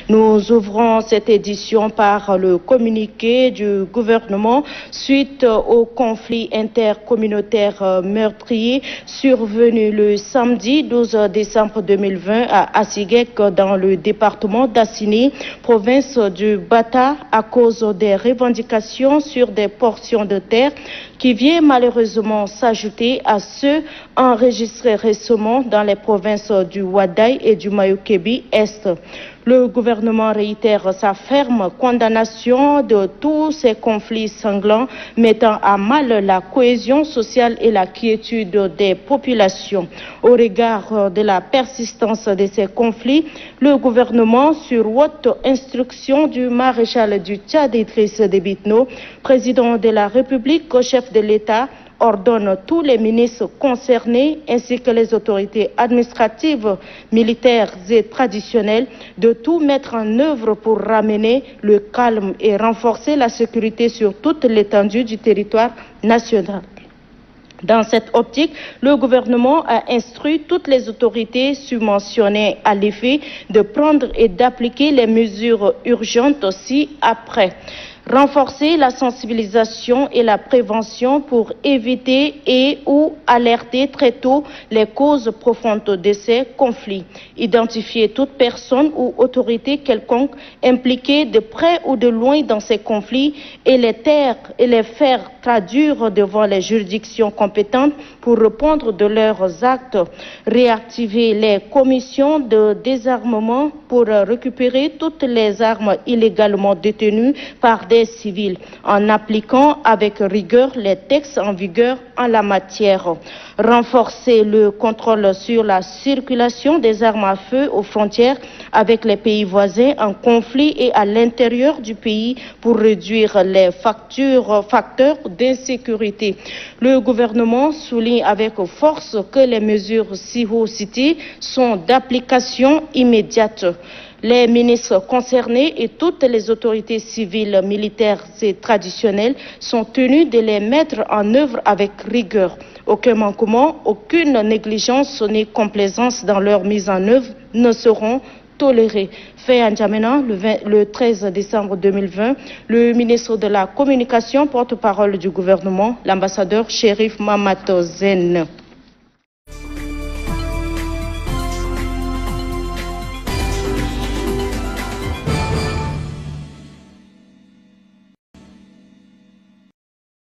Nous ouvrons cette édition par le communiqué du gouvernement suite au conflit intercommunautaire meurtrier survenu le samedi 12 décembre 2020 à Assigek dans le département d'Assini, province du Bata, à cause des revendications sur des portions de terre qui vient malheureusement s'ajouter à ceux enregistrés récemment dans les provinces du Wadaï et du Mayukebi-Est. Le gouvernement réitère sa ferme condamnation de tous ces conflits sanglants mettant à mal la cohésion sociale et la quiétude des populations. Au regard de la persistance de ces conflits, le gouvernement, sur haute instruction du maréchal du Tchad Idriss Déby Itno, président de la République, chef de l'État, ordonne tous les ministres concernés ainsi que les autorités administratives, militaires et traditionnelles de tout mettre en œuvre pour ramener le calme et renforcer la sécurité sur toute l'étendue du territoire national. Dans cette optique, le gouvernement a instruit toutes les autorités subventionnées à l'effet de prendre et d'appliquer les mesures urgentes ci-après. Renforcer la sensibilisation et la prévention pour éviter et ou alerter très tôt les causes profondes de ces conflits. Identifier toute personne ou autorité quelconque impliquée de près ou de loin dans ces conflits et les faire traduire devant les juridictions compétentes pour répondre de leurs actes. Réactiver les commissions de désarmement pour récupérer toutes les armes illégalement détenues par des civils, en appliquant avec rigueur les textes en vigueur en la matière. Renforcer le contrôle sur la circulation des armes à feu aux frontières avec les pays voisins en conflit et à l'intérieur du pays pour réduire les facteurs d'insécurité. Le gouvernement souligne avec force que les mesures ci-citées sont d'application immédiate. Les ministres concernés et toutes les autorités civiles, militaires et traditionnelles sont tenus de les mettre en œuvre avec rigueur. Aucun manquement, aucune négligence ni complaisance dans leur mise en œuvre ne seront tolérés. Fait à N'Djamena, le 13 décembre 2020, le ministre de la Communication, porte-parole du gouvernement, l'ambassadeur Chérif Mamato Zen.